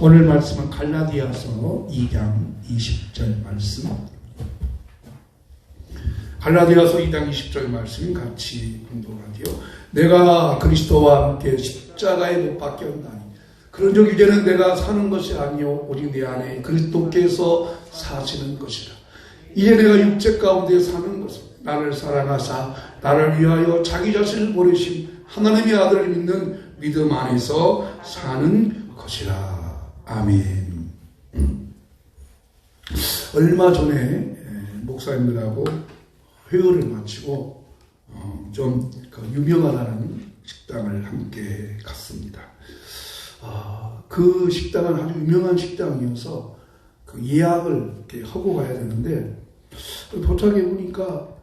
오늘 말씀은 갈라디아서 2장 20절 말씀. 갈라디아서 2장 20절 말씀 같이 공독하지요. 내가 그리스도와 함께 십자가에 못 박혔나니 그런즉 이제는 내가 사는 것이 아니요 오직 내 안에 그리스도께서 사시는 것이라. 이제 내가 육체 가운데 사는 것은 나를 사랑하사 나를 위하여 자기 자신을 보내신 하나님의 아들을 믿는 믿음 안에서 사는 것이라. 아멘. 얼마 전에 목사님들하고 회의를 마치고 좀 유명하다는 식당을 함께 갔습니다. 그 식당은 아주 유명한 식당이어서 그 예약을 이렇게 하고 가야 되는데 도착해 보니까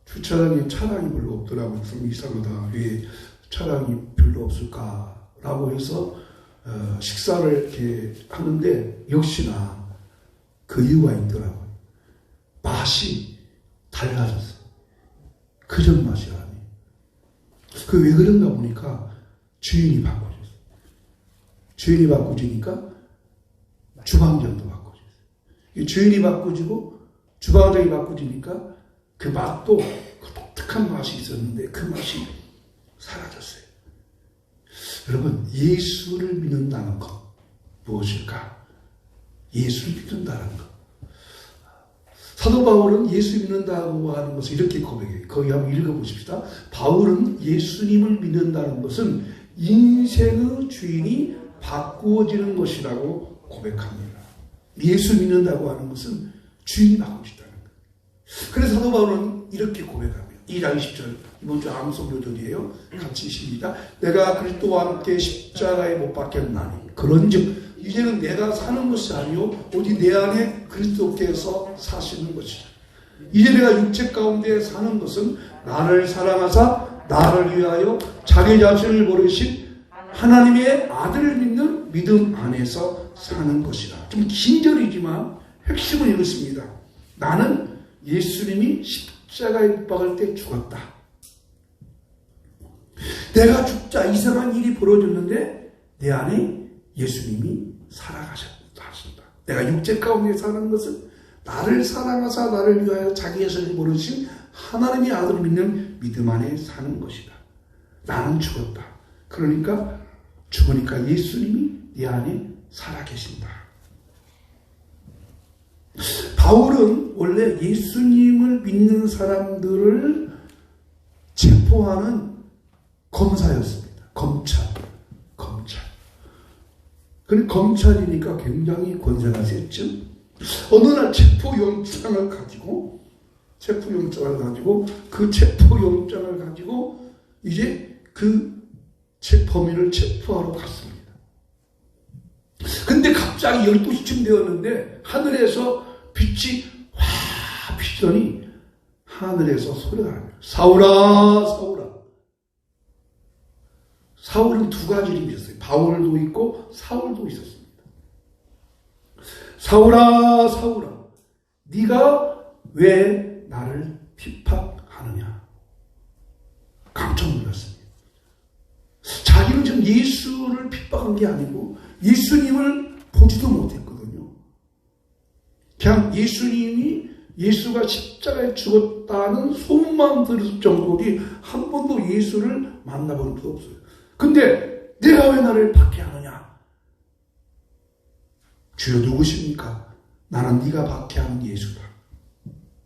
주차장에 차량이 별로 없더라고요. 좀 이상하다. 왜 차량이 별로 없을까라고 해서 식사를 이렇게 하는데 역시나 그 이유가 있더라고요. 맛이 달라졌어요. 그전 맛이 아니에요. 그 왜 그런가 보니까 주인이 바꿔줬어요. 주인이 바꾸지니까 주방장도 바꿔줬어요. 주인이 바꾸지고 주방장이 바꾸지니까 그 맛도 그 독특한 맛이 있었는데 그 맛이 사라졌어요. 여러분, 예수를 믿는다는 것 무엇일까? 예수를 믿는다는 것. 사도 바울은 예수 믿는다고 하는 것을 이렇게 고백해요. 거기 한번 읽어보십시다. 바울은 예수님을 믿는다는 것은 인생의 주인이 바꾸어지는 것이라고 고백합니다. 예수 믿는다고 하는 것은 주인이 바꾸어진다는 거예요. 그래서 사도 바울은 이렇게 고백합니다. 2장 20절, 이번 주 암송 요절이에요. 같이 시작. 내가 그리스도와 함께 십자가에 못 박혔나니 그런즉 이제는 내가 사는 것이 아니요 오직 내 안에 그리스도께서 사시는 것이다. 이제 내가 육체 가운데 사는 것은 나를 사랑하사 나를 위하여 자기 자신을 버리신 하나님의 아들을 믿는 믿음 안에서 사는 것이다. 좀 긴 절이지만 핵심은 이렇습니다. 나는 예수님이 십자가에 못 박을 때 죽었다. 내가 죽자 이상한 일이 벌어졌는데 내 안에 예수님이 살아가셨다. 내가 육체 가운데 사는 것은 나를 사랑하사 나를 위하여 자기 자신을 버리신 하나님의 아들을 믿는 믿음 안에 사는 것이다. 나는 죽었다. 그러니까 죽으니까 예수님이 내 안에 살아계신다. 바울은 원래 예수님을 믿는 사람들을 체포하는 검사였습니다. 검찰. 그런데 검찰이니까 굉장히 권세가 셌죠. 어느 날 체포영장을 가지고 그 체포영장을 가지고 이제 그 범인을 체포하러 갔습니다. 근데 갑자기 12시쯤 되었는데 하늘에서 빛이 확 비치더니 하늘에서 소리가 납니다. 사울아, 사울아. 사울은 두 가지 이름이 있었어요. 바울도 있고 사울도 있었습니다. 사울아, 사울아. 네가 왜 나를 핍박하느냐. 깜짝 놀랐습니다. 자기는 지금 예수를 핍박한 게 아니고 예수님을 보지도 못했거든요. 그냥 예수가 십자가에 죽었다는 소문만 들을 정도지 한 번도 예수를 만나본 적 없어요. 근데 내가 왜 나를 박해하느냐? 주여 누구십니까? 나는 네가 박해하는 예수다.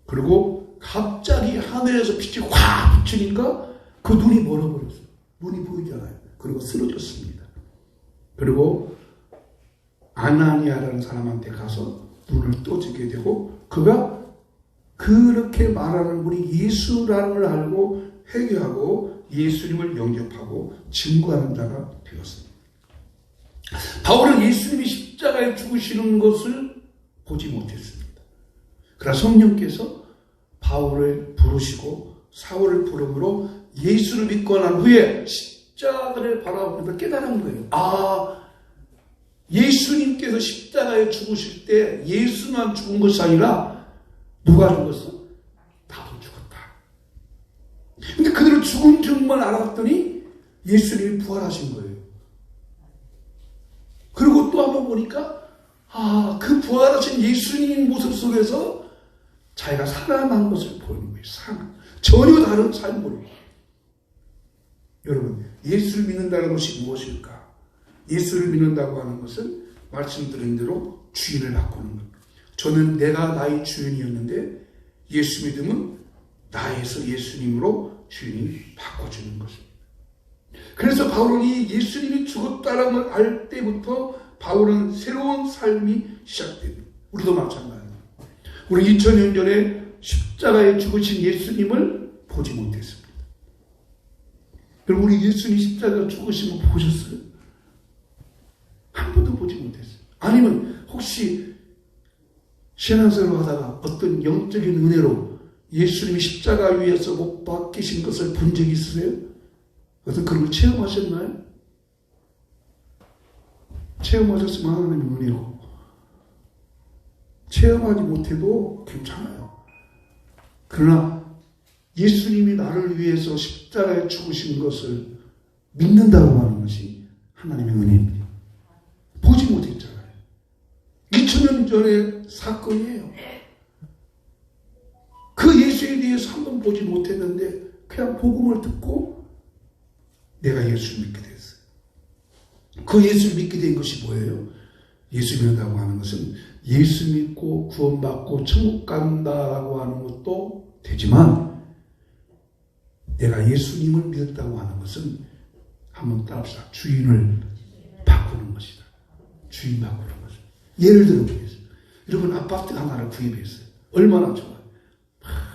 그리고 갑자기 하늘에서 빛이 확 비치니까 그 눈이 멀어버렸어요. 눈이 보이잖아요. 그리고 쓰러졌습니다. 그리고 아나니아라는 사람한테 가서 눈을 떠지게 되고 그가 그렇게 말하는 분이 예수라는 걸 알고 회개하고 예수님을 영접하고 증거하는 자가 되었습니다. 바울은 예수님이 십자가에 죽으시는 것을 보지 못했습니다. 그러나 성령께서 바울을 부르시고 사울을 부름으로 예수를 믿고 난 후에 십자가를 바라보면서 깨달은 거예요. 예수님께서 십자가에 죽으실 때 예수만 죽은 것이 아니라 누가 죽었어? 나도 죽었다. 근데 그대로 죽은 줄만 알았더니 예수님이 부활하신 거예요. 그리고 또 한번 한번 보니까 그 부활하신 예수님 모습 속에서 자기가 살아난 것을 보는 거예요. 전혀 다른 삶을. 여러분, 예수를 믿는다는 것이 무엇일까? 예수를 믿는다고 하는 것은 말씀드린 대로 주인을 바꾸는 것. 저는 내가 나의 주인이었는데 예수 믿음은 나에서 예수님으로 주인이 바꿔주는 것입니다. 그래서 바울이 예수님이 죽었다는 걸 알 때부터 바울은 새로운 삶이 시작됩니다. 우리도 마찬가지입니다. 우리 2000년 전에 십자가에 죽으신 예수님을 보지 못했습니다. 여러분, 우리 예수님 십자가 죽으신 거 보셨어요? 한 번도 보지 못했어요. 아니면 혹시 신앙생활을 하다가 어떤 영적인 은혜로 예수님이 십자가 위에서 못 박히신 것을 본 적이 있으세요? 어떤 그런 걸 체험하셨나요? 체험하셨으면 하나님의 은혜고, 체험하지 못해도 괜찮아요. 그러나 예수님이 나를 위해서 십자가에 죽으신 것을 믿는다고 하는 것이 하나님의 은혜입니다. 보지 못했잖아요. 2000년 전의 사건이에요. 그 예수에 대해서 한 번 보지 못했는데 그냥 복음을 듣고 내가 예수를 믿게 됐어요. 그 예수를 믿게 된 것이 뭐예요? 예수 믿는다고 하는 것은 예수 믿고 구원받고 천국 간다라고 하는 것도 되지만, 내가 예수님을 믿었다고 하는 것은 한번 따라합시다. 주인을 바꾸는 것이다. 주인 바꾸는 것이다. 예를 들어 보겠습니다. 여러분, 아파트 하나를 구입했어요. 얼마나 좋아요.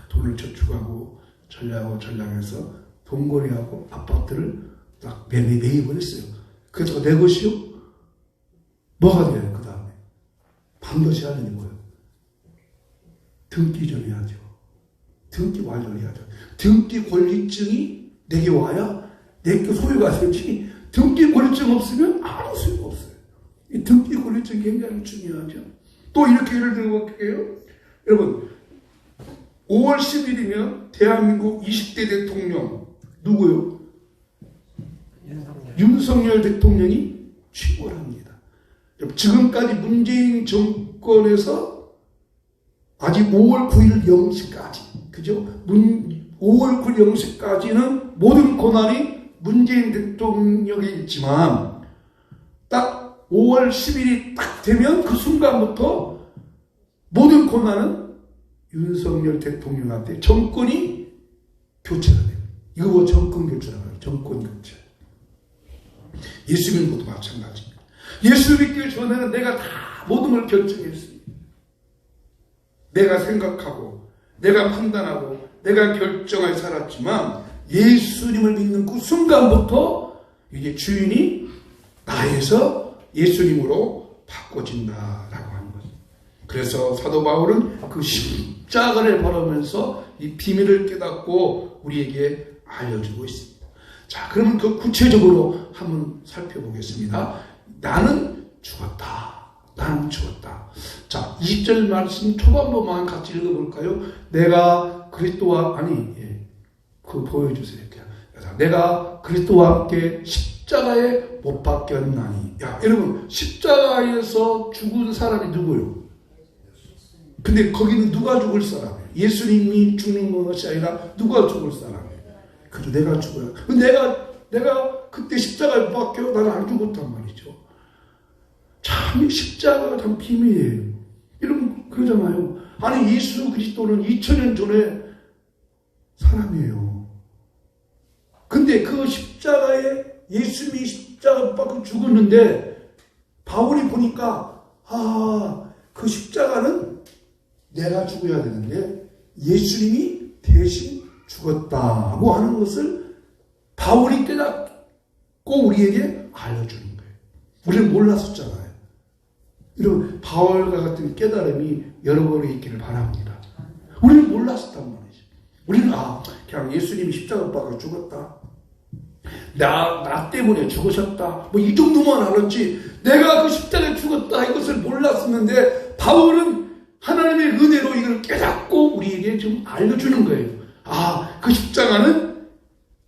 돈을 저축하고 전략해서 돈거래하고 아파트를 딱 매입을 했어요. 그래서 내 것이요? 뭐가 돼요? 그 다음에 반드시 하는 게 뭐예요? 등기 이전해야죠. 등기 완료해야죠. 등기 권리증이 내게 와야 내게 소유가 되지, 등기 권리증 없으면 아무 소유가 없어요. 이 등기 권리증이 굉장히 중요하죠. 또 이렇게 예를 들어볼게요. 여러분, 5월 10일이면 대한민국 20대 대통령 누구요? 윤석열 대통령이 취임합니다. 지금까지 문재인 정권에서 아직 5월 9일 0시까지, 그죠? 5월 9일 0시까지는 모든 권한이 문재인 대통령이 있지만, 딱 5월 10일이 딱 되면 그 순간부터 모든 권한은 윤석열 대통령한테 정권이 교체가 돼요. 이거 뭐 정권 교체라고 해요. 정권 교체. 예수 믿는 것도 마찬가지입니다. 예수 믿기 전에는 내가 다 모든 걸 결정했습니다. 내가 생각하고, 내가 판단하고, 내가 결정하여 살았지만, 예수님을 믿는 그 순간부터 이게 주인이 나에서 예수님으로 바꿔진다라고 하는 거죠. 그래서 사도 바울은 그 십자가를 바라면서 이 비밀을 깨닫고 우리에게 알려주고 있습니다. 자, 그러면 그 구체적으로 한번 살펴보겠습니다. 나는 죽었다. 나는 죽었다. 자, 20절 말씀 초반부만 같이 읽어볼까요? 내가 그리스도와, 그거 보여주세요. 내가 그리스도와 함께 십자가에 못 박혔나니. 야, 여러분, 십자가에서 죽은 사람이 누구요? 근데 거기는 누가 죽을 사람이에요? 예수님이 죽는 것이 아니라 누가 죽을 사람이에요? 그래도 내가 죽어야. 내가 그때 십자가에 못 박혀? 나는 안 죽었단 말이죠. 참, 십자가가 참 비밀이에요. 여러분, 그러잖아요. 아니, 예수 그리스도는 2000년 전에 사람이에요. 근데 그 십자가에 예수님이 십자가 못 박혀 죽었는데, 바울이 보니까, 그 십자가는 내가 죽어야 되는데 예수님이 대신 죽었다고 하는 것을 바울이 깨닫고 우리에게 알려주는 거예요. 우리는 몰랐었잖아요. 여러분, 바울과 같은 깨달음이 여러분에게 있기를 바랍니다. 우리는 몰랐었단 말이죠. 우리는 그냥 예수님이 십자가 못 박혀 죽었다, 나 때문에 죽으셨다, 뭐 이 정도만 알았지, 내가 그 십자가에 죽었다 이것을 몰랐었는데, 바울은 하나님의 은혜로 이걸 깨닫고 우리에게 좀 알려주는 거예요. 그 십자가는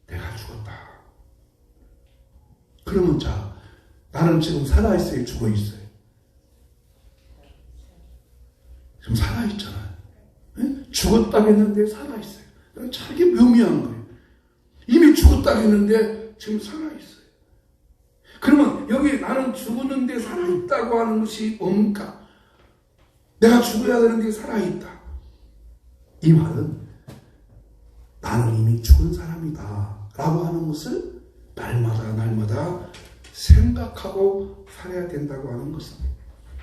내가 죽었다. 그러면 자, 나는 지금 살아있어요? 죽어있어요? 지금 살아있잖아요. 죽었다고 했는데 살아있어요. 자기 묘미한 거예요. 이미 죽었다고 했는데 지금 살아있어요. 그러면 여기 나는 죽었는데 살아있다고 하는 것이 뭡니까? 내가 죽어야 되는데 살아있다. 이 말은 나는 이미 죽은 사람이다 라고 하는 것을 날마다 생각하고 살아야 된다고 하는 것입니다.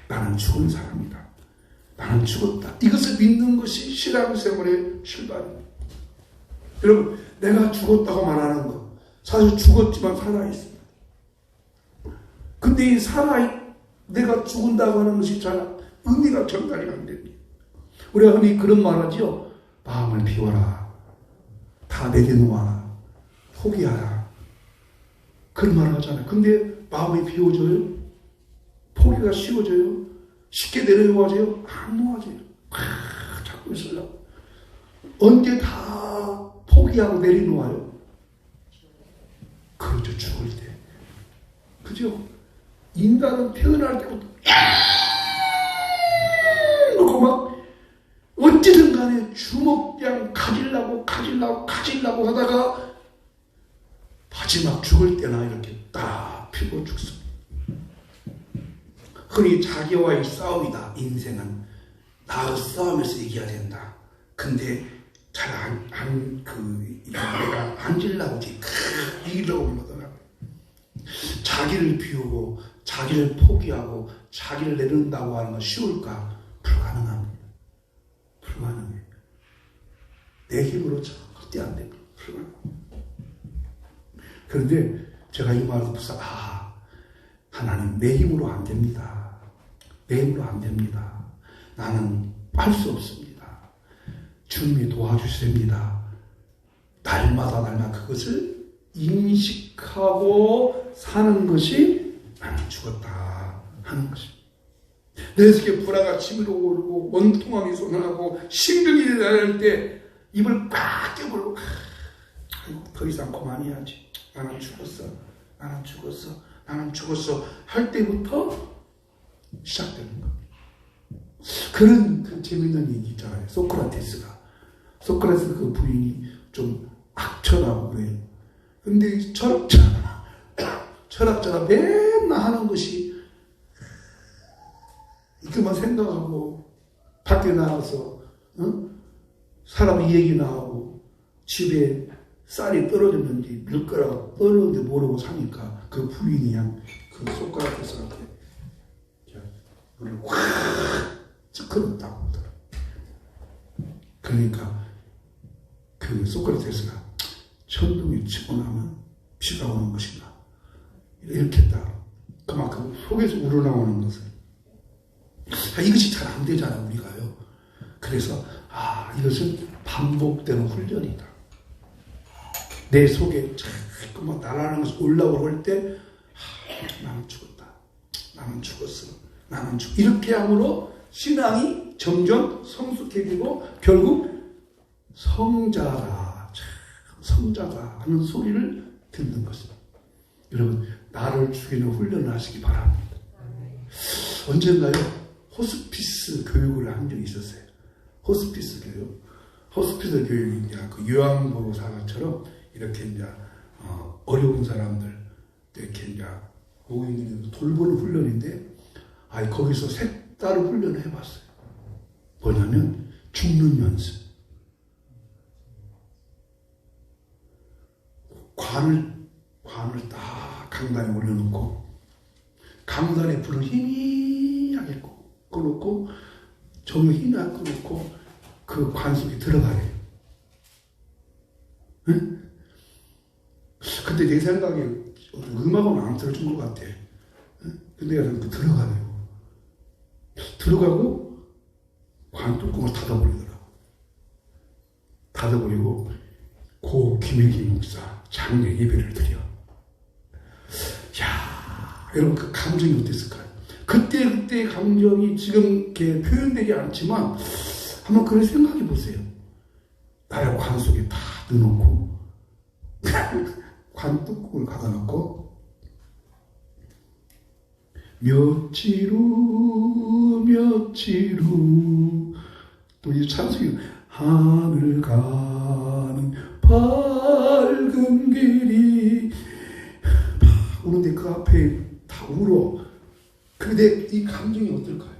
나는 죽은 사람이다. 나는 죽었다. 이것을 믿는 것이 신앙생활의 출발입니다. 여러분, 내가 죽었다고 말하는 것, 사실 죽었지만 살아있습니다. 근데 내가 죽은다고 하는 것이 잘 의미가 전달이 안 됩니다. 우리가 흔히 그런 말 하죠. 마음을 비워라. 다 내려놓아라. 포기하라. 그런 말 하잖아요. 근데 마음이 비워져요? 포기가 쉬워져요? 쉽게 내려놓아져요? 안 놓아져요. 자꾸 있으려고. 언제 다 포기하고 내려놓아요? 그렇죠. 죽을 때. 그죠? 인간은 태어날 때부터 그러고 막 어찌든 간에 주먹장 가지려고 하다가 마지막 죽을 때나 이렇게 딱 피고 죽습니다. 흔히 자기와의 싸움이다. 인생은 나의 싸움에서 이겨야 된다. 근데 잘 내가 앉으려고 이기려고 그러더라고요. 자기를 비우고 자기를 포기하고 자기를 내린다고 하는 건 쉬울까? 불가능합니다. 불가능해요. 내 힘으로 절대 안 됩니다. 불가능합니다. 그런데 제가 이 말을 듣고서 하나님 내 힘으로 안 됩니다. 내 힘으로 안 됩니다. 나는 할 수 없습니다. 주님이 도와주십니다. 날마다 그것을 인식하고 사는 것이 나는 죽었다 하는 것입니다. 내 속에 불화가 치밀어 오르고 원통함이 솟아나고 심령이 날릴 때 입을 꽉 깨물고 더 이상 그만해야지. 나는 죽었어 할 때부터 시작되는 거. 그런 그 재밌는 얘기 있잖아요. 소크라테스 그 부인이 좀 악천하고 그래요. 근데 철학자가 맨날 하는 것이 이것만 생각하고 밖에 나가서 사람 얘기 나오고 집에 쌀이 떨어졌는지 밀가루가 떨어졌는지 모르고 사니까 그 부인이 그 소크라테스한테 물을 확 찌그렀다고 하더라고요. 그러니까 그 소크라테스가 천둥이 치고 나면 비가 오는 것이다. 이렇게 했다. 그만큼 속에서 우러나오는 것을. 이것이 잘 안 되잖아요, 우리가요. 그래서 이것은 반복되는 훈련이다. 내 속에 자꾸만 나라는 것이 올라오고 할 때 나는 죽었다. 나는 죽었어. 이렇게 함으로 신앙이 점점 성숙해지고 결국 성자다 하는 소리를 듣는 것입니다. 여러분, 나를 죽이는 훈련을 하시기 바랍니다. 언젠가요, 호스피스 교육을 한 적이 있었어요. 호스피스 교육이 이제 그 요양보호사처럼 이렇게 이제 어려운 사람들 이렇게 이제 노인들을 돌보는 훈련인데, 거기서 색다른 훈련을 해봤어요. 뭐냐면 죽는 연습. 관을 딱 강단에 올려놓고 강단에 불을 희미하게 꺼놓고 정을 희미하게 꺼놓고 그 관 속에 들어가요. 응? 그때 내 생각에 음악은 안 들어준 것 같아. 응? 근데 내가 들어가고 관 뚜껑을 닫아버리고 고 김일기 목사 장례 예배를 드려. 여러분, 그 감정이 어땠을까요? 그때의 감정이 지금 이렇게 표현되지 않지만 한번 그런 생각해 보세요. 나를 관 속에 다 넣어놓고 관 뚜껑을 닫아놓고 며칠 후 또 이 찬송이 하늘 가는 밝은 길이 막 오는데 그 앞에 다 울어. 근데 이 감정이 어떨까요?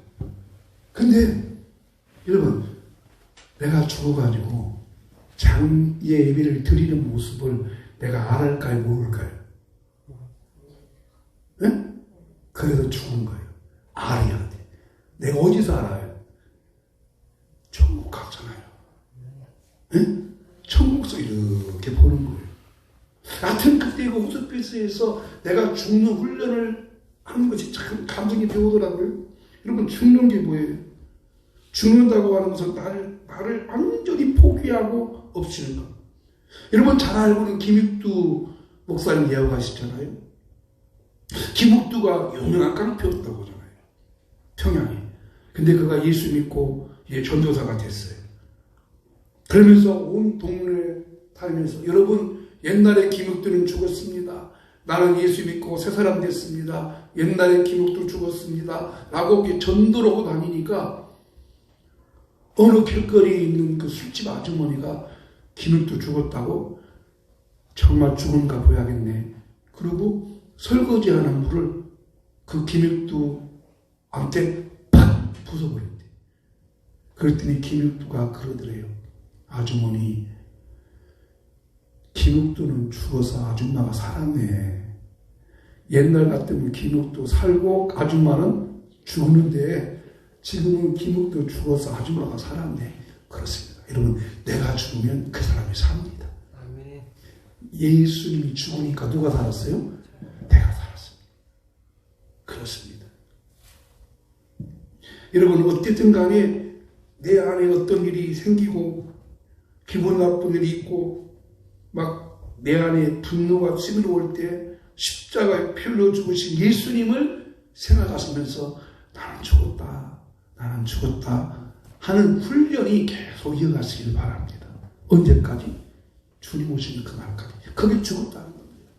근데 여러분, 내가 죽어가지고 장례 예배를 드리는 모습을 내가 알을까요, 모를까요? 네? 그래도 죽은 거예요. 알아야 돼. 내가 어디서 알아요? 천국 가잖아요. 네? 천국에서 이렇게 보는 거예요. 하여튼 그때 그 호스피스에서 내가 죽는 훈련을 하는 것이 참 감정이 배우더라고요. 여러분, 죽는 게 뭐예요? 죽는다고 하는 것은 나를 완전히 포기하고 없애는 것. 여러분 잘 알고는 김익두 목사님 이야기하시잖아요. 김익두가 유명한 깡패였다고 하잖아요. 평양에. 근데 그가 예수 믿고 전도사가 됐어요. 그러면서 온 동네에 다니면서 여러분 옛날에 김익두는 죽었습니다. 나는 예수 믿고 새 사람 됐습니다. 옛날에 김익두 죽었습니다. 라고 전도를 하고 다니니까 어느 길거리에 있는 그 술집 아주머니가 김익두 죽었다고 정말 죽은가 보야겠네. 그리고 설거지하는 물을 그 김익두한테 팍 부숴버렸대. 그랬더니 김익두가 그러더래요. 아주머니, 김익두는 죽어서 아줌마가 살았네. 옛날 같으면 김익두 살고 아줌마는 죽었는데 지금은 김익두 죽어서 아줌마가 살았네. 그렇습니다. 여러분, 내가 죽으면 그 사람이 삽니다. 아멘. 예수님이 죽으니까 누가 살았어요? 내가 살았습니다. 그렇습니다. 여러분, 어쨌든 간에 내 안에 어떤 일이 생기고 기분 나쁜 일이 있고 막 내 안에 분노가 치밀어 올 때 십자가에 피흘려 죽으신 예수님을 생각하시면서 나는 죽었다. 나는 죽었다 하는 훈련이 계속 이어가시길 바랍니다. 언제까지? 주님 오시는 그날까지. 그게 죽었다는 겁니다.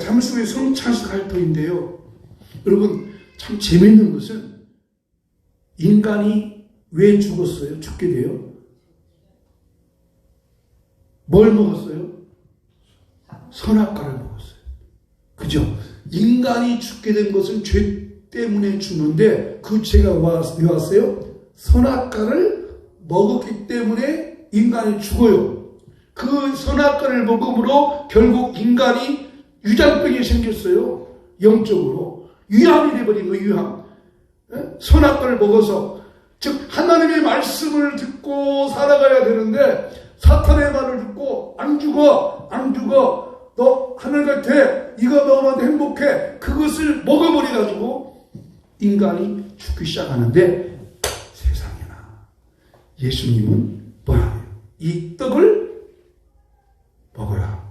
잠시 후에 성찬식 할 터인데요. 여러분 참 재밌는 것은 인간이 왜 죽었어요? 죽게 돼요? 뭘 먹었어요? 선악과를 먹었어요. 그죠? 인간이 죽게 된 것은 죄 때문에 죽는데 그 죄가 왜 왔어요? 선악과를 먹었기 때문에 인간이 죽어요. 그 선악과를 먹음으로 결국 인간이 유장병이 생겼어요. 영적으로. 유함이 돼버린 거예요. 유함. 선악과를 먹어서 즉 하나님의 말씀을 듣고 살아가야 되는데 사탄의 말을 듣고 안 죽어 너 하늘 같아 이거 먹으면 행복해 그것을 먹어버려가지고 인간이 죽기 시작하는데 세상에나 예수님은 뭐라고요? 이 떡을 먹어라.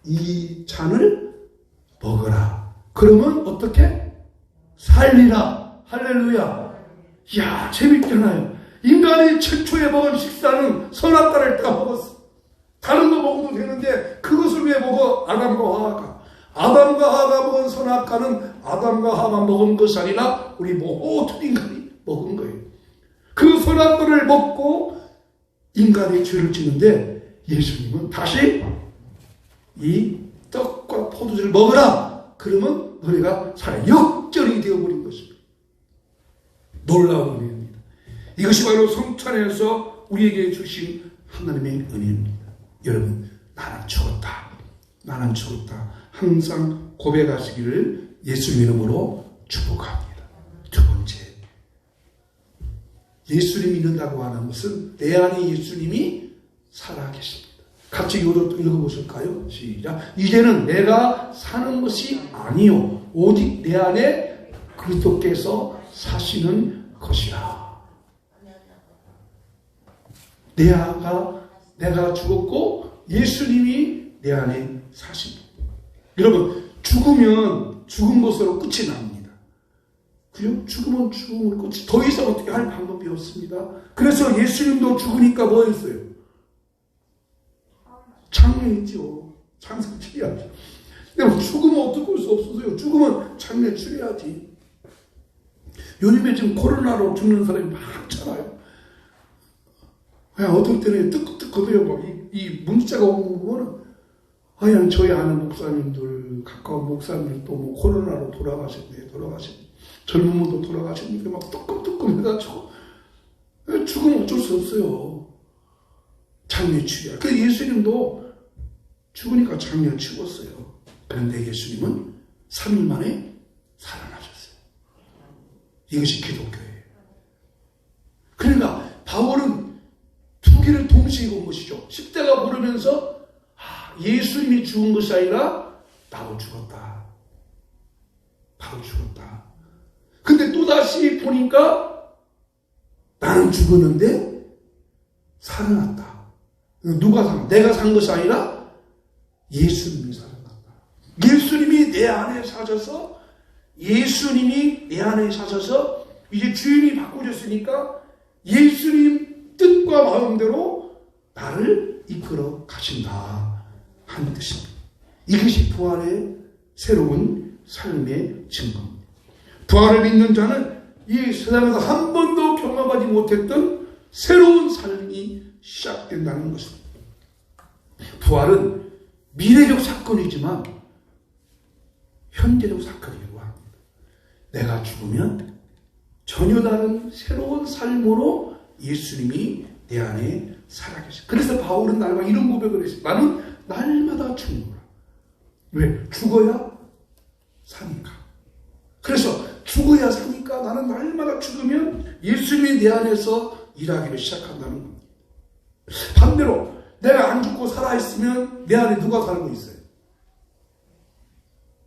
이 잔을 먹어라. 그러면 어떻게? 살리라. 할렐루야. 이야 재밌잖아요. 인간이 최초에 먹은 식사는 선악과를 다 먹었어. 다른 거 먹어도 되는데 그것을 왜 먹어? 아담과 하와가. 아담과 하와가 먹은 선악과는 아담과 하와가 먹은 것이 아니라 우리 모든 인간이 먹은 거예요. 그 선악과를 먹고 인간이 죄를 짓는데 예수님은 다시 이 떡과 포도주를 먹으라. 그러면 너희가 살아 역전이 되어버린 것입니다. 놀라운 은혜입니다. 이것이 바로 성찬에서 우리에게 주신 하나님의 은혜입니다. 여러분, 나는 죽었다. 나는 죽었다. 항상 고백하시기를 예수님 이름으로 축복합니다. 두 번째, 예수님 믿는다고 하는 것은 내 안에 예수님이 살아계십니다. 같이 이것도 읽어보실까요? 시작. 이제는 내가 사는 것이 아니요 오직 내 안에 그리스도께서 사시는 것이라. 내가 죽었고 예수님이 내 안에 사십니다. 여러분 죽으면 죽은 것으로 끝이 납니다. 그죠? 죽으면 죽음을 끝이 더 이상 어떻게 할 방법이 없습니다. 그래서 예수님도 죽으니까 뭐 했어요? 장례했죠. 장사 치려야죠. 근데 죽으면 어떻게 할 수 없어서요. 죽으면 장례 치려야지. 요즘에 지금 코로나로 죽는 사람이 많잖아요. 그냥 어떤 때는 뜨끔뜨끔해요. 이 문자가 오는 거 보면, 그냥 저희 아는 목사님들, 가까운 목사님들 또 뭐 코로나로 돌아가셨네. 젊은 분도 돌아가셨니까 막 뜨끔뜨끔 해가지고, 죽으면 어쩔 수 없어요. 장례치유야. 그 예수님도 죽으니까 장례 치웠어요. 그런데 예수님은 3일 만에 살아나셨어요. 이것이 기독교예요. 그러니까 바울은 두 개를 동시에 본 것이죠. 십자가 보르면서 예수님이 죽은 것이 아니라 나도 죽었다. 바로 죽었다. 근데 또다시 보니까 나는 죽었는데 살아났다. 누가 산? 내가 산 것이 아니라 예수님이 살아났다. 예수님이 내 안에 사셔서 이제 주인이 바꾸셨으니까 예수님 뜻과 마음대로 나를 이끌어 가신다 하는 뜻입니다. 이것이 부활의 새로운 삶의 증거입니다. 부활을 믿는 자는 이 세상에서 한 번도 경험하지 못했던 새로운 삶이 시작된다는 것입니다. 부활은 미래적 사건이지만 현재적 사건이기도 합니다. 내가 죽으면 전혀 다른 새로운 삶으로 예수님이 내 안에 살아계십니다. 그래서 바울은 날마다 이런 고백을 했습니다. 나는 날마다 죽는구나. 왜? 죽어야 사니까. 그래서 죽어야 사니까 나는 날마다 죽으면 예수님이 내 안에서 일하기를 시작한다는 겁니다. 반대로 내가 안 죽고 살아있으면 내 안에 누가 살고 있어요?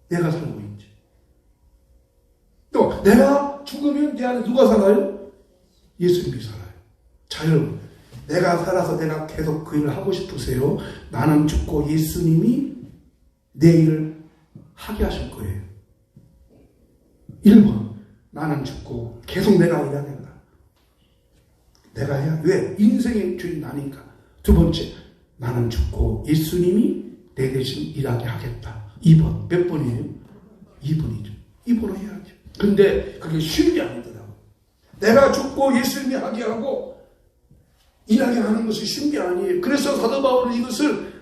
내가 살고 있지. 또 내가 죽으면 내 안에 누가 살아요? 예수님이 살아요. 자, 여러분, 내가 살아서 내가 계속 그 일을 하고 싶으세요? 나는 죽고 예수님이 내 일을 하게 하실 거예요. 1번, 나는 죽고 계속 내가 일해야 된다. 내가 해야. 왜? 인생의 주인 나니까. 두 번째, 나는 죽고 예수님이 내 대신 일하게 하겠다. 2번. 몇 번이에요? 2번이죠. 2번을 해야죠. 근데 그게 쉬운 게 아니더라고요. 내가 죽고 예수님이 하게 하고 일하게 하는 것이 쉬운 게 아니에요. 그래서 사도 바울은 이것을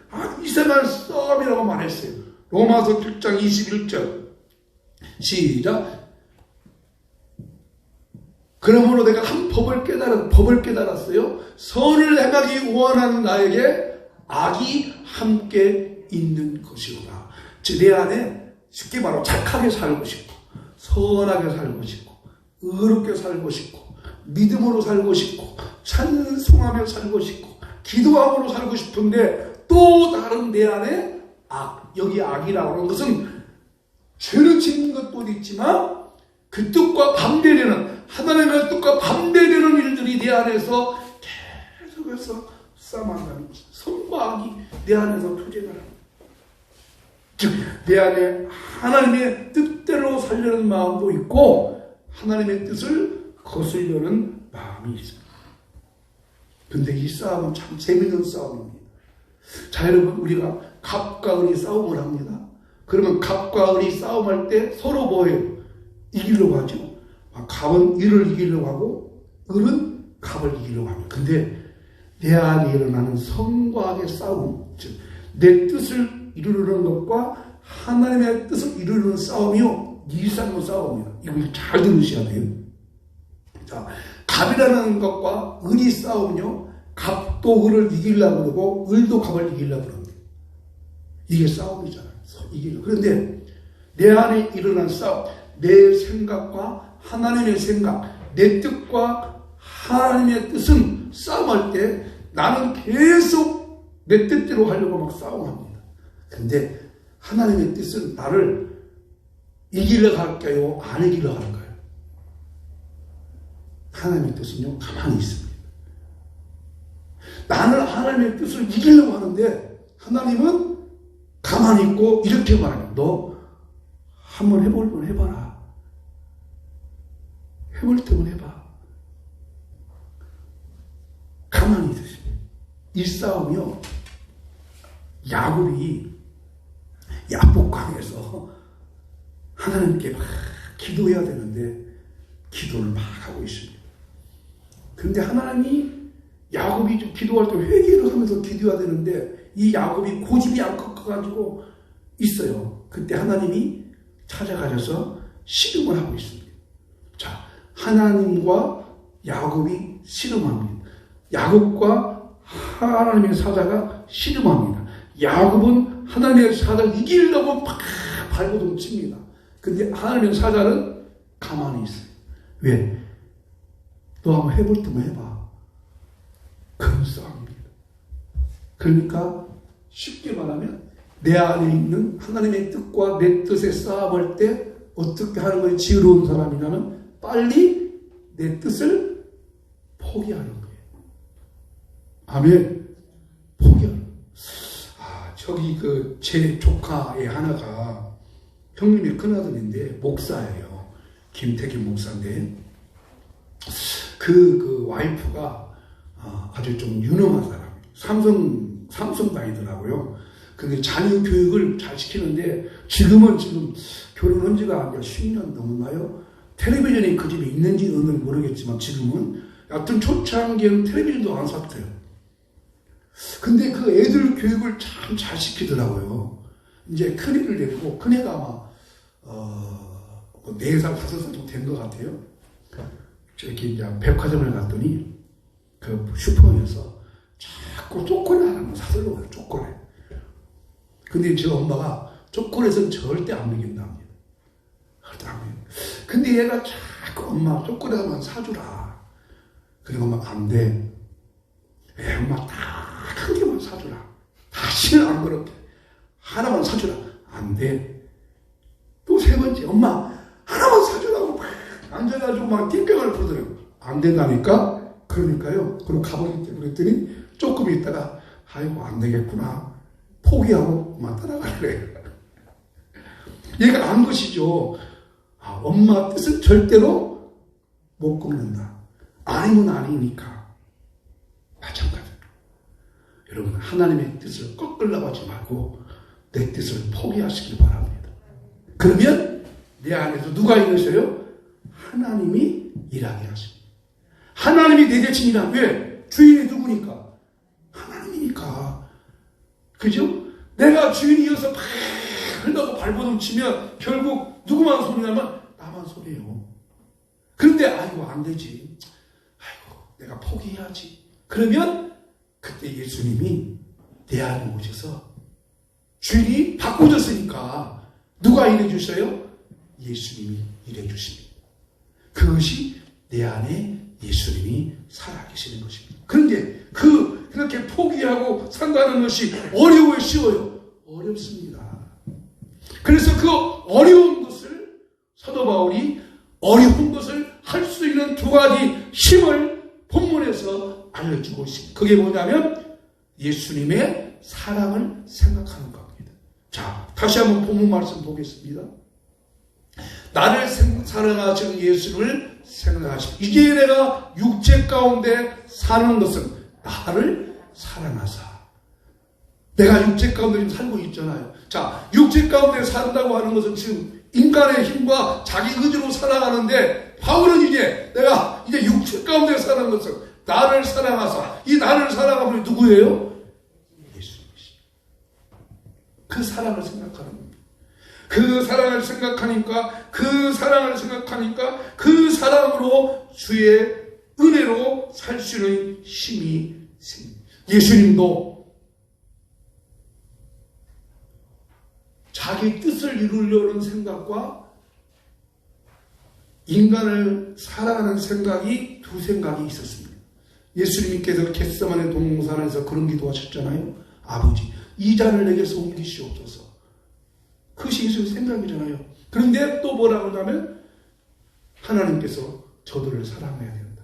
이상한 싸움이라고 말했어요. 로마서 7장 21절. 시작. 그러므로 내가 한 법을 깨달았어요. 선을 행하기 원하는 나에게 악이 함께 있는 것이구나. 즉, 내 안에 쉽게 말하면 착하게 살고 싶고, 선하게 살고 싶고, 의롭게 살고 싶고, 믿음으로 살고 싶고, 찬송하며 살고 싶고, 기도함으로 살고 싶은데 또 다른 내 안에 악, 여기 악이라고 하는 것은 죄를 짓는 것도 있지만 그 뜻과 반대되는, 하나님의 뜻과 반대되는 일들이 내 안에서 계속해서 싸움한다는 것입니다. 선과 악이 내 안에서 투쟁을 합니다. 즉, 내 안에 하나님의 뜻대로 살려는 마음도 있고 하나님의 뜻을 거스르려는 마음이 있습니다. 근데 이 싸움은 참 재밌는 싸움입니다. 자, 여러분, 우리가 갑과 을이 싸움을 합니다. 그러면 갑과 을이 싸움할 때 서로 뭐예요? 이기려고 하죠. 갑은 을을 이기려고 하고 을은 갑을 이기려고 합니다. 근데 내 안에 일어나는 선과 악의 싸움, 즉 내 뜻을 이루려는 것과 하나님의 뜻을 이루려는 싸움이요, 일상의 싸움이에요. 이거 잘 들으셔야 돼요. 자, 갑이라는 것과 을이 싸우면요, 갑도 을을 이기려고 그러고 을도 갑을 이기려고 그럽니다. 이게 싸움이잖아요. 이기려고. 그런데 내 안에 일어난 싸움, 내 생각과 하나님의 생각, 내 뜻과 하나님의 뜻은 싸움할 때 나는 계속 내 뜻대로 하려고 막 싸움합니다. 그런데 하나님의 뜻은 나를 이기려고 할까요? 안 이기려고 할까요? 하나님의 뜻은요, 가만히 있습니다. 나는 하나님의 뜻을 이기려고 하는데 하나님은 가만히 있고 이렇게 말해요. 너 한번 해볼 건 해봐라. 해볼 때면 해봐. 가만히 있으세요. 이 싸움이요, 야곱이 야복강에서 하나님께 막 기도해야 되는데 기도를 막 하고 있습니다. 그런데 하나님이 야곱이 좀 기도할 때 회개를 하면서 기도해야 되는데 이 야곱이 고집이 안 꺾어가지고 있어요. 그때 하나님이 찾아가셔서 씨름을 하고 있습니다. 자, 하나님과 야곱이 씨름합니다. 야곱과 하나님의 사자가 씨름합니다. 야곱은 하나님의 사자를 이기려고 막 발버둥 칩니다. 근데 하나님의 사자는 가만히 있어요. 왜? 너 한번 해볼 때만 해봐. 그런 싸움입니다. 그러니까 쉽게 말하면 내 안에 있는 하나님의 뜻과 내 뜻에 싸움할 때 어떻게 하는 것이 지혜로운 사람이냐면 빨리 내 뜻을 포기하는 거예요. 아멘. 포기하는. 저기 제 조카의 하나가 형님의 큰아들인데 목사예요. 김태균 목사인데 그 와이프가 아주 좀 유능한 사람이에요. 삼성 다니더라고요. 근데 자녀 교육을 잘 시키는데 지금 결혼한 지가 10년 넘나요? 텔레비전이 그 집에 있는지 없는지 모르겠지만 지금은 여하튼 초창기에는 텔레비전도 안 샀대요. 근데 그 애들 교육을 참 잘 시키더라고요. 이제 큰애를 데리고 큰애가 아마 4살, 5살 정도 된 것 같아요. 저기 이제 백화점을 갔더니 그 슈퍼에서 자꾸 초콜릿 하나만 사들고 가요. 초콜릿. 근데 저 엄마가 초콜릿은 절대 안 먹인답니다. 절대 안 먹인다. 근데 얘가 자꾸 엄마 초콜릿 하나만 사주라. 그리고 엄마 안 돼. 엄마 딱 한 개만 사주라. 다시는 안 그렇게. 하나만 사주라. 안 돼. 또 세 번째 엄마 하나만 사주라고 막 앉아가지고 막 띵병을 부르더라고. 안 된다니까? 그러니까요. 그럼 가버렸대. 그랬더니 조금 있다가 아이고 안 되겠구나. 포기하고 엄마 따라가래. 얘가 안 것이죠. 엄마 뜻은 절대로 못 꺾는다. 아니면 아니니까. 마찬가지입니다. 여러분 하나님의 뜻을 꺾으려고 하지 말고 내 뜻을 포기하시길 바랍니다. 그러면 내 안에서 누가 일하셔요? 하나님이 일하게 하십니다. 하나님이 내 대신이라. 왜? 주인이 누구니까? 하나님이니까. 그죠? 내가 주인이어서 막 흘러고 발버둥 치면 결국 누구만 소리나면 나만 소리예요. 그런데 아이고 안 되지. 아이고 내가 포기해야지. 그러면 그때 예수님이 내 안에 오셔서 주인이 바꿔줬으니까 누가 일해 주셔요? 예수님이 일해 주십니다. 그것이 내 안에 예수님이 살아계시는 것입니다. 그런데 그렇게 포기하고 산다는 것이 어려워요, 쉬워요? 어렵습니다. 그래서 그 어려운 것을 사도 바울이 어려운 것을 할 수 있는 두 가지 힘을 본문에서 알려주고 있습니다. 그게 뭐냐면 예수님의 사랑을 생각하는 겁니다. 자, 다시 한번 본문 말씀 보겠습니다. 나를 사랑하신 예수를 생각하십시오. 이제 내가 육체 가운데 사는 것은 나를 사랑하사. 내가 육체 가운데 지금 살고 있잖아요. 자, 육체 가운데 산다고 하는 것은 지금 인간의 힘과 자기 의지로 살아가는데 바울은 내가 이제 육체 가운데 사는 것은 나를 사랑하사. 이 나를 사랑하면 누구예요? 예수님이십니다. 그 사랑을 생각하는 겁니다. 그 사랑을 생각하니까 그 사랑으로 주의 은혜로 살 수 있는 힘이 생깁니다. 예수님도 자기 뜻을 이루려는 생각과 인간을 사랑하는 생각이 두 생각이 있었습니다. 예수님께서 겟세마네 동산에서 그런 기도하셨잖아요. 아버지, 이 잔을 내게서 옮기시옵소서. 그것이 예수의 생각이잖아요. 그런데 또 뭐라고 하냐면 하나님께서 저들을 사랑해야 된다.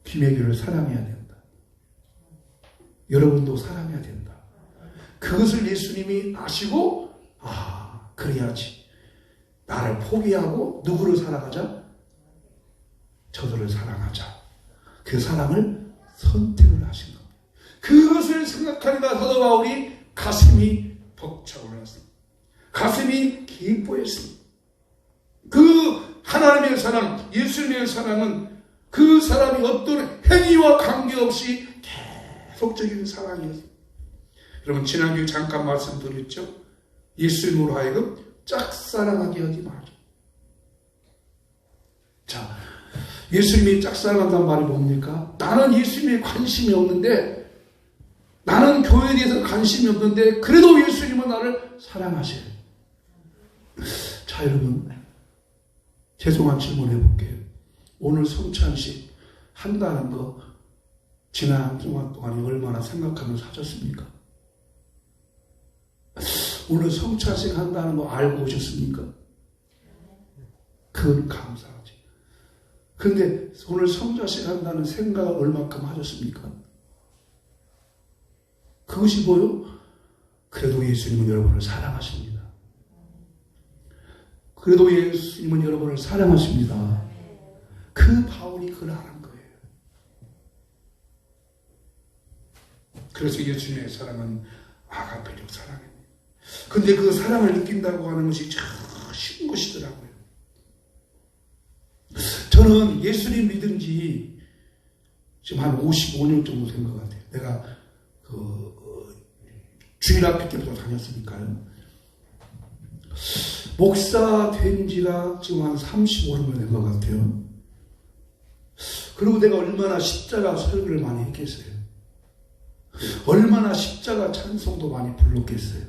비매교를 사랑해야 된다. 여러분도 사랑해야 된다. 그것을 예수님이 아시고 그래야지. 나를 포기하고 누구를 사랑하자? 저들을 사랑하자. 그 사랑을 선택을 하신 겁니다. 그것을 생각하니까 사도 바울이 가슴이 벅차올랐습니다. 가슴이 기뻐했습니다. 그 하나님의 하나님의 사랑, 예수님의 사랑은 그 사람이 어떤 행위와 관계없이 계속적인 사랑이었어요. 여러분 지난주에 잠깐 말씀드렸죠. 예수님으로 하여금 짝사랑하게 하지 말자. 자, 예수님이 짝사랑한다는 말이 뭡니까? 나는 예수님에 관심이 없는데, 나는 교회에 대해서 관심이 없는데 그래도 예수님은 나를 사랑하셔요. 자, 여러분 죄송한 질문 해볼게요. 오늘 성찬식 한다는 거 지난 한 주간 동안에 얼마나 생각하면서 하셨습니까? 오늘 성찬식 한다는 거 알고 오셨습니까? 그건 감사하지. 그런데 오늘 성찬식 한다는 생각을 얼마큼 하셨습니까? 그것이 뭐요? 그래도 예수님은 여러분을 사랑하십니다. 그래도 예수님은 여러분을 사랑하십니다. 그 바울이 그걸 하는 거예요. 그래서 예수님의 사랑은 아가페적 사랑입니다. 근데 그 사랑을 느낀다고 하는 것이 참 쉬운 것이더라고요. 저는 예수님 믿은 지 지금 한 55년 정도 된 것 같아요. 내가 주일학교 때부터 다녔으니까요. 목사 된 지가 지금 한 35년 된 것 같아요. 그리고 내가 얼마나 십자가 설교를 많이 했겠어요. 얼마나 십자가 찬송도 많이 불렀겠어요.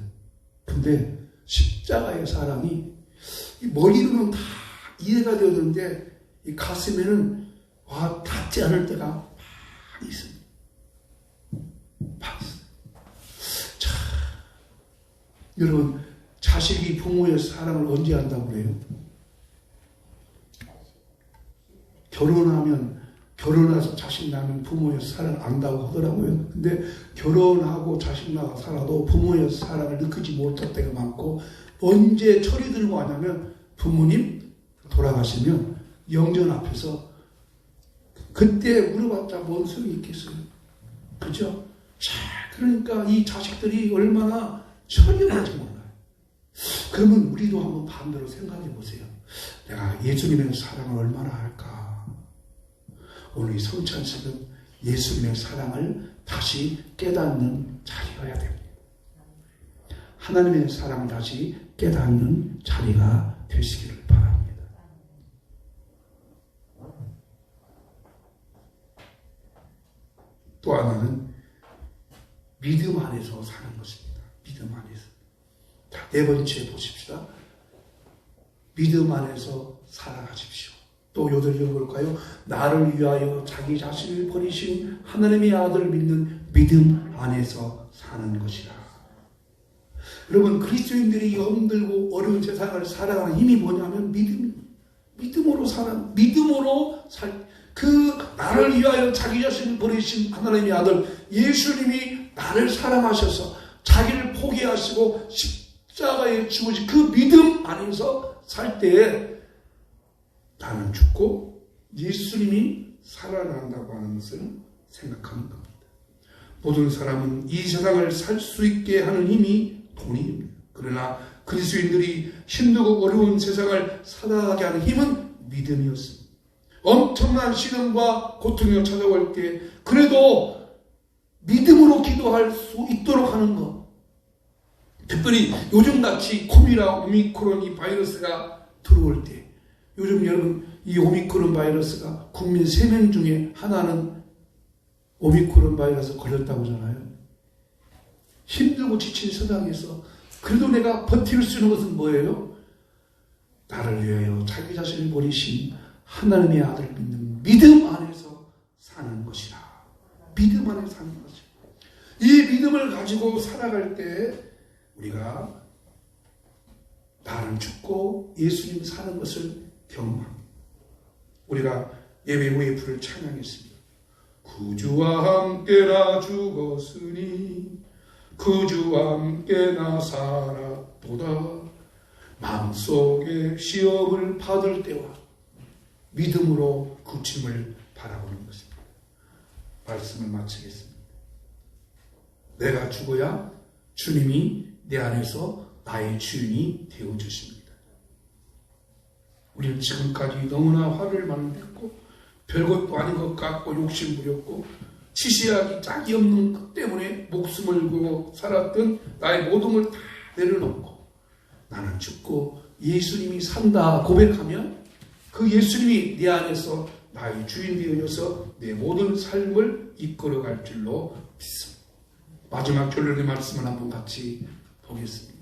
근데 십자가의 사랑이 머리로는 다 이해가 되었는데 이 가슴에는 닿지 않을 때가 많이 있습니다. 자, 여러분 자식이 부모의 사랑을 언제 안다고 그래요? 결혼해서 자식 낳으면 부모의 사랑을 안다고 하더라고요. 근데 결혼하고 자식 낳아 살아도 부모의 사랑을 느끼지 못할 때가 많고, 언제 철이 들고 하냐면 부모님 돌아가시면 영전 앞에서 그때 울어봤자 뭔 소용이 있겠어요. 그죠? 자, 그러니까 이 자식들이 얼마나 철이 없는지 몰라요. 그러면 우리도 한번 반대로 생각해 보세요. 내가 예수님의 사랑을 얼마나 할까? 오늘 이 성찬식은 예수님의 사랑을 다시 깨닫는 자리가 됩니다. 하나님의 사랑을 다시 깨닫는 자리가 되시기를 바랍니다. 또 하나는 믿음 안에서 사는 것입니다. 믿음 안에서. 자, 네 번째 보십시다. 믿음 안에서 살아가십시오. 또 요들 읽어볼까요? 나를 위하여 자기 자신을 버리신 하나님의 아들을 믿는 믿음 안에서 사는 것이라. 여러분, 그리스도인들이 힘들고 어려운 세상을 살아가는 힘이 뭐냐면 믿음으로 나를 위하여 자기 자신을 버리신 하나님의 아들 예수님이 나를 사랑하셔서 자기를 포기하시고 십자가에 죽으신 그 믿음 안에서 살 때에 나는 죽고 예수님이 살아난다고 하는 것을 생각하는 겁니다. 모든 사람은 이 세상을 살 수 있게 하는 힘이 돈입니다. 그러나 그리스도인들이 힘들고 어려운 세상을 살아가게 하는 힘은 믿음이었습니다. 엄청난 시련과 고통이 찾아올 때 그래도 믿음으로 기도할 수 있도록 하는 것. 특별히 요즘같이 코비드나 오미크론 이 바이러스가 들어올 때, 요즘 여러분 이 오미크론 바이러스가 국민 3명 중에 하나는 오미크론 바이러스 걸렸다고 하잖아요. 힘들고 지친 세상에서 그래도 내가 버틸 수 있는 것은 뭐예요? 나를 위하여 자기 자신을 버리신 하나님의 아들을 믿는 믿음 안에서 사는 것이라. 믿음 안에 사는 것이라. 이 믿음을 가지고 살아갈 때 우리가 나는 죽고 예수님 사는 것을 경험합니다. 우리가 예배 후에 불을 찬양했습니다. 구주와 함께 나 죽었으니 구주와 함께 나 살았도다. 마음속에 시험을 받을 때와 믿음으로 구침을 바라보는 것입니다. 말씀을 마치겠습니다. 내가 죽어야 주님이 내 안에서 나의 주인이 되어주십니다. 우리는 지금까지 너무나 화를 많이 냈고 별것도 아닌 것 같고 욕심 부렸고 치시하기 짝이 없는 것 때문에 목숨을 걸고 살았던 나의 모든 걸 다 내려놓고 나는 죽고 예수님이 산다 고백하면 그 예수님이 내 안에서 나의 주인 되어져서 내 모든 삶을 이끌어갈 줄로 믿습니다. 마지막 결론의 말씀을 한번 같이 보겠습니다.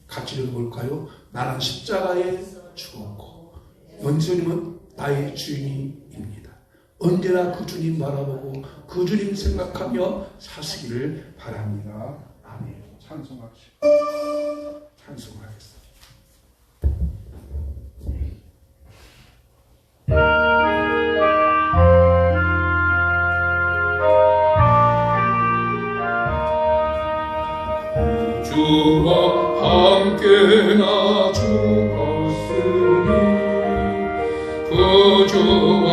같이 읽어볼까요? 나는 십자가에 죽었고 예수님은 나의 주인입니다. 언제나 그 주님 바라보고 그 주님 생각하며 사시기를 바랍니다. 아멘. 찬송하겠습니다. 주와 함께 나 죽었으니 그 주와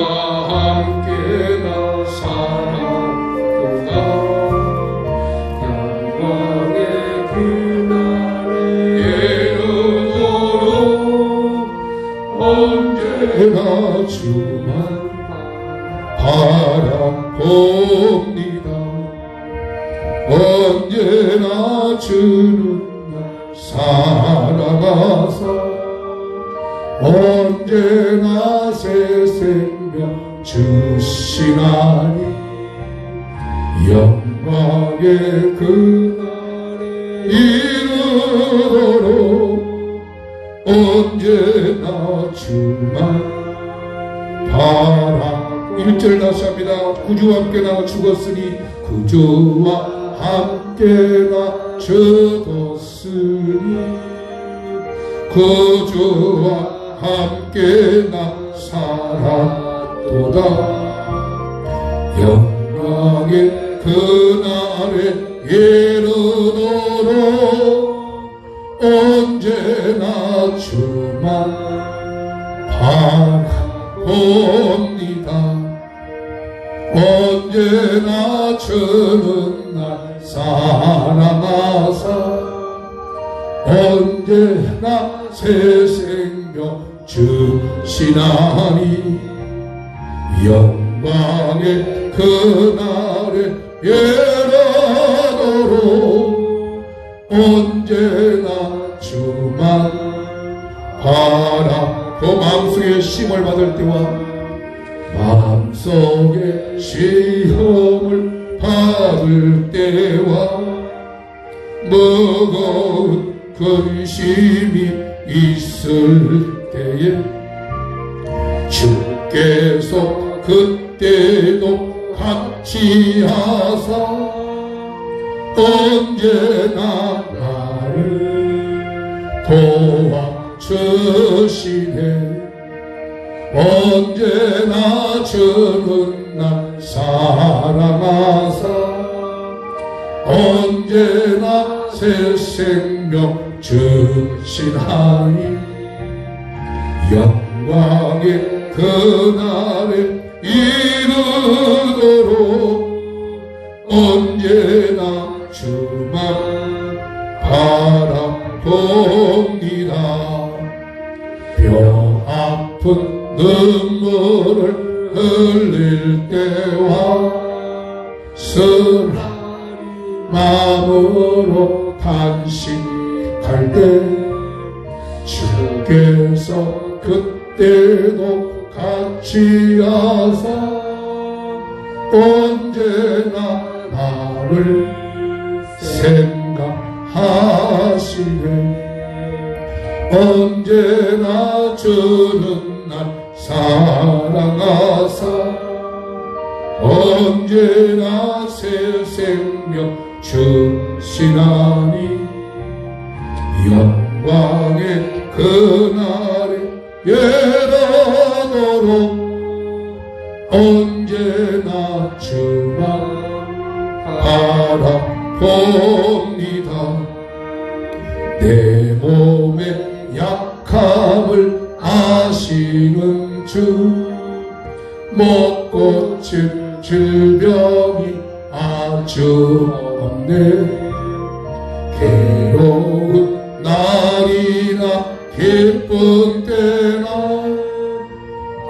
함께 나 살았도다. 영광의 그날에 이르도록 언제나 주만 바라봅니다. 언제나 주는 날 살아가사 언제나 새 생명 주시나니 영광의 그날에 이르도록 언제나 주만 바라. 1절 다시 합니다. 구주와 함께 나 죽었으니 구주와 함께 나 죽었으니 구주와 함께 나 살았도다. 영광의 그날에 이르도록 언제나 주만 바라봅니다. 언제나 주는 날 사랑하사 언제나 새 생명 주시나니 영광의 그날에 예라도록 언제나 주만 바라고 마음속에 심을 받을 때와 마음속에 시험을 받을 때와 무거운 근심이 있을 때에 주께서 그때도 같이 하사 언제나 나를 도와주시네. 언제나 주는 날 사랑하사 언제나 새 생명 주시나니 영광의 그날에 이르도록 언제나 주만 바라봅니다. 뼈 아픈 눈물을 흘릴 때와 쓰라린 마음으로 탄식할 때 주께서 그때도 같이 하사 언제나 나를 생각하시네. 언제나 주는 날 사랑하사 언제나 새 생명 주시나니 영광의 그날에 예라도록 언제나 주만 바라봅니다. 내 몸의 약함을 아시는 주 못 고칠 질병이 아주 없네. 괴로운 날이나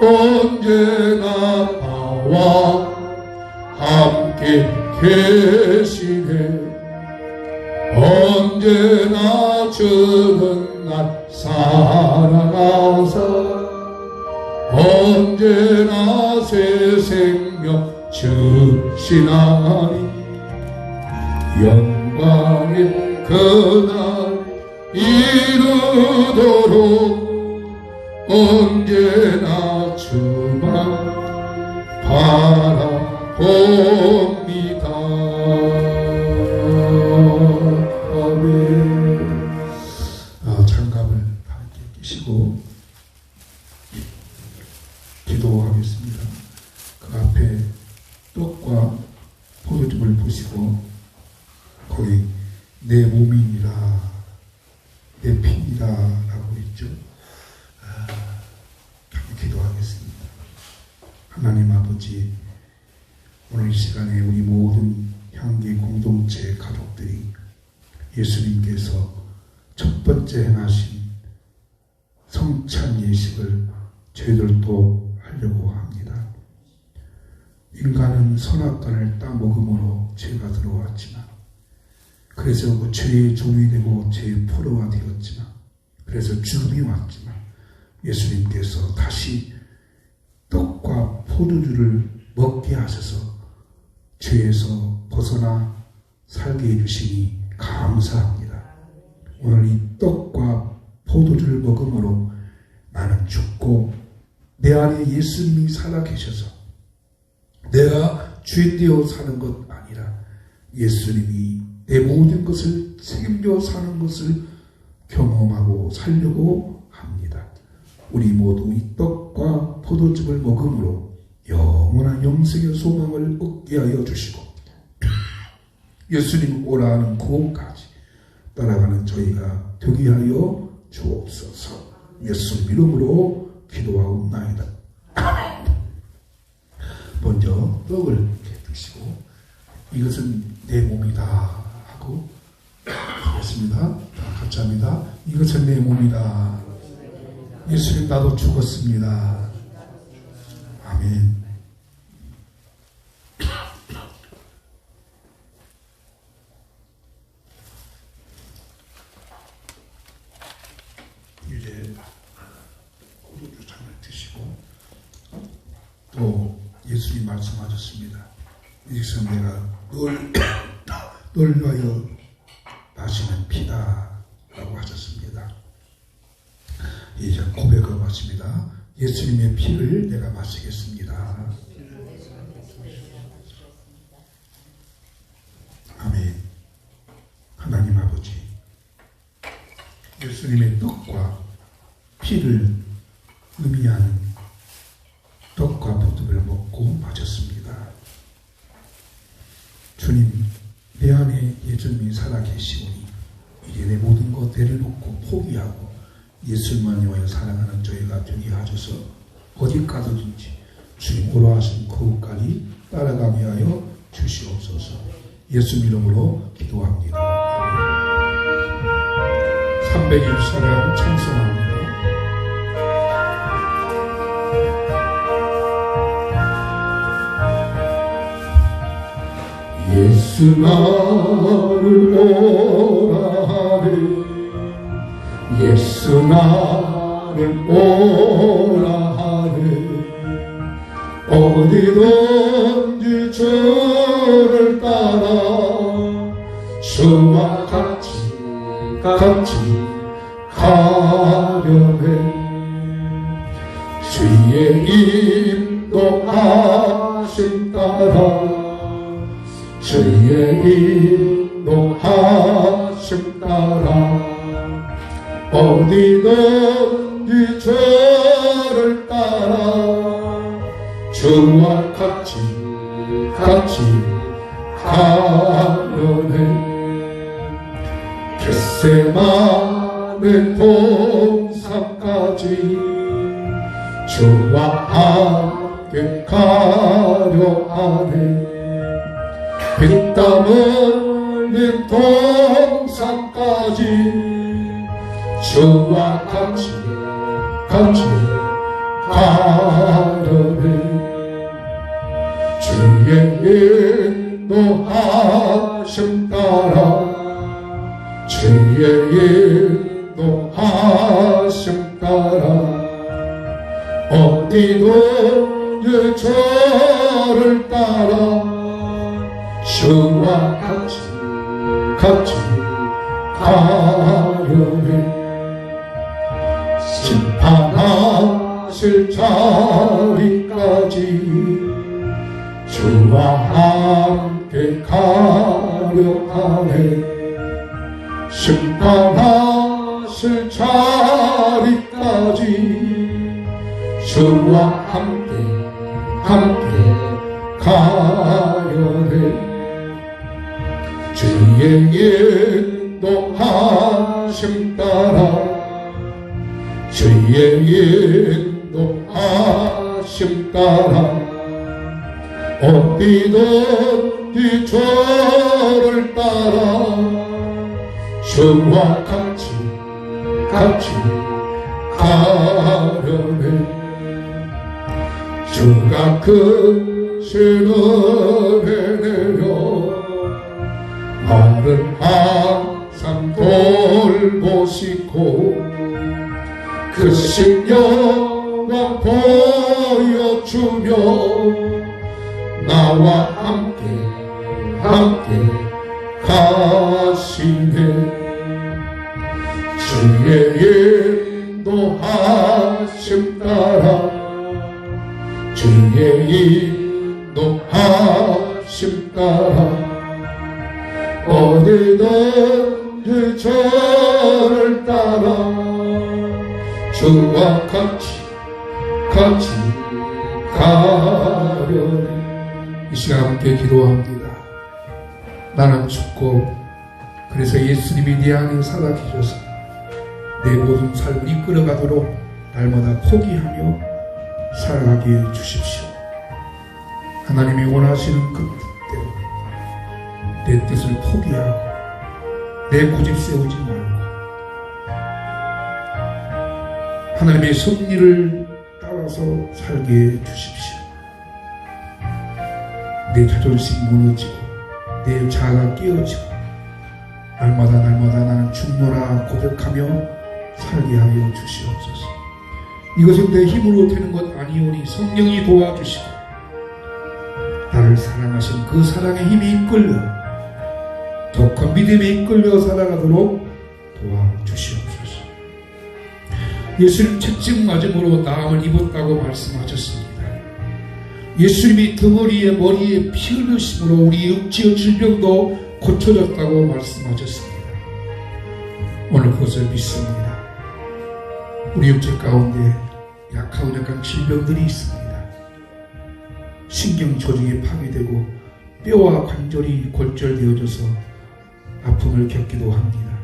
언제나 나와 함께 계시네. 언제나 주는 날 사랑하사 언제나 새 생명 주시나니 영광의 그날 이루도록 언제나 주만 바라봅니다. 아멘. 장갑을 함께 끼시고 기도하겠습니다. 그 앞에 떡과 포도즙을 보시고 거기 내 몸이니라 내 피니라 라고 했죠. 기도하겠습니다. 하나님 아버지, 오늘 이 시간에 우리 모든 향기 공동체 가족들이 예수님께서 첫 번째 행하신 성찬 예식을 저희들도 하려고 합니다. 인간은 선악과를 따먹음으로 죄가 들어왔지만, 그래서 그 죄의 종이 되고 죄의 포로가 되었지만, 그래서 죽음이 왔지만 예수님께서 다시 떡과 포도주를 먹게 하셔서 죄에서 벗어나 살게 해주시니 감사합니다. 오늘 이 떡과 포도주를 먹음으로 나는 죽고 내 안에 예수님이 살아계셔서 내가 주인되어 사는 것 아니라 예수님이 내 모든 것을 책임져 사는 것을 경험하고 살려고 합니다. 우리 모두 이 떡과 포도즙을 먹음으로 영원한 영생의 소망을 얻게 하여 주시고 예수님 오라 하는 그곳까지 따라가는 저희가 되게 하여 주옵소서. 예수님 이름으로 기도하옵나이다. 먼저 떡을 이렇게 드시고 이것은 내 몸이다 하고 하겠습니다. 다 같이 합니다. 이것은 내 몸이다. 예수님 나도 죽었습니다. 아멘. 이제 포도주잔을 드시고 또 예수님 말씀하셨습니다. 이것은 내가 널 위하여 마시는 피다 라고 하셨습니다. 이제 고백하고 하십니다. 예수님의 피를 내가 마시겠습니다. 아멘. 하나님 아버지, 예수님의 떡과 피를 의미하는 떡과 포도를 먹고 마셨습니다. 주님, 내 안에 예수님이 살아계시오니 이제 내 모든 것 내려놓고 포기하고 예수님만 위하여 살아가는 저희가 되게 하셔서 어디 가든지 주님 오라 하신 그곳까지 따라가게 하여 주시옵소서. 예수 이름으로 기도합니다. 324장 찬송합니다. 예수 나를 오라 하네 예수 나를 오라 하네 어디든지 주를 따라 주와 같이 가려네 주의 인도하심 따라 주의 인도하심 따라 어디든지 주를 따라 주와 같이 가려네 겟세마네 동산까지 주와 함께 가려 하네 피땀 흘린 동산까지 주와 같이 같이 가려네. 주의 인도하심 따라 주의 인도하심 따라 어디든지 저를 따라 주와 같이 가려네. 심판하실 자리까지 주와 함께 가려 하네. 심판하실 자리까지 주와 함께 가려네. 주의 인도하심 따라 주의 인도하심 따라 어디든지 저를 따라 주와 같이 가려네. 주가 크신 은혜 내려 나를 항상 돌보시고 크신 영광 보여주며 나와 함께 가시네. 주의 인도하심 따라 주의 인도하심 따라 어디든지 저를 따라 주와 같이 가려네. 이 시간 함께 기도합니다. 나는 죽고 그래서 예수님이 내 안에 살아계셔서 내 모든 삶을 이끌어가도록 날마다 포기하며 살아가게 해주십시오. 하나님이 원하시는 그 뜻대로 내 뜻을 포기하고 내 고집 세우지 말고 하나님의 섭리를 따라서 살게 해주십시오. 내 자존심 무너지고 내 자아가 깨어지고 날마다 나는 죽노라 고백하며 살게 하여 주시옵소서. 이것은 내 힘으로 되는 것 아니오니 성령이 도와주시고 나를 사랑하신 그 사랑의 힘이 이끌려 독한 믿음에 이끌려 살아가도록 도와주시옵소서. 예수님 채찍 맞음으로 나음을 입었다고 말씀하셨습니다. 예수님이 머리에 피 흘리심으로 우리 육체의 질병도 고쳐졌다고 말씀하셨습니다. 오늘 그것을 믿습니다. 우리 육체 가운데 약한 질병들이 있습니다. 신경 조직이 파괴되고 뼈와 관절이 골절되어져서 아픔을 겪기도 합니다.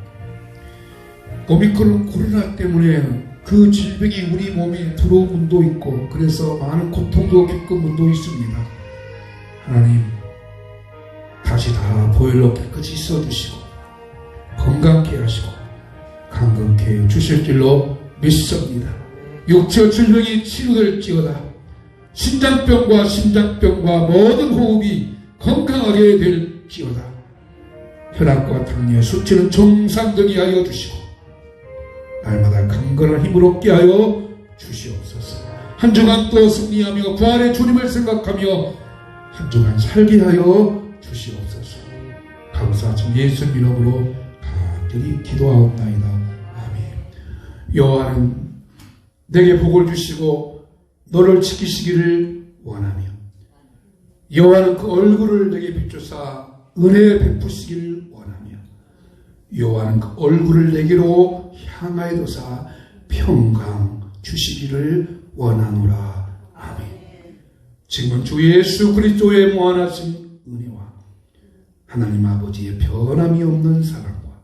오미크론 코로나 때문에 그 질병이 우리 몸에 들어온 분도 있고 그래서 많은 고통도 겪은 분도 있습니다. 하나님 다시 다 보혈로 깨끗이 씻어주시고 건강케 하시고 강건케 주실 줄로 믿습니다. 육체 질병이 치료될지어다. 심장병과 모든 호흡이 건강하게 될지어다. 혈압과 당뇨 수치는 정상되게 하여 주시고 날마다 강건한 힘을 얻게 하여 주시옵소서. 한 주간 또 승리하며 부활의 주님을 생각하며 한 주간 살게 하여 주시옵소서. 감사하신 예수 이름으로 간절히 기도하옵나이다. 아멘. 여호와는 내게 복을 주시고 너를 지키시기를 원하며 여호와는 그 얼굴을 내게 비추사 은혜 베푸시기를 원하며 여호와는 그 얼굴을 내게로 향하여 도사 평강 주시기를 원하노라. 아멘. 지금은 주 예수 그리스도의 무한하신 은혜와 하나님 아버지의 변함이 없는 사랑과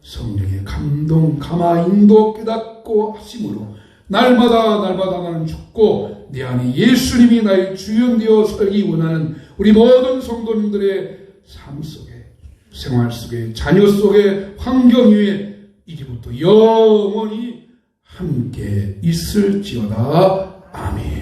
성령의 감동, 감화, 인도, 깨닫고 하심으로 날마다 나는 죽고 내 안에 예수님이 나의 주연되어 살기 원하는 우리 모든 성도님들의 삶 속에, 생활 속에, 자녀 속에, 환경 위에 이제부터 영원히 함께 있을지어다. 아멘.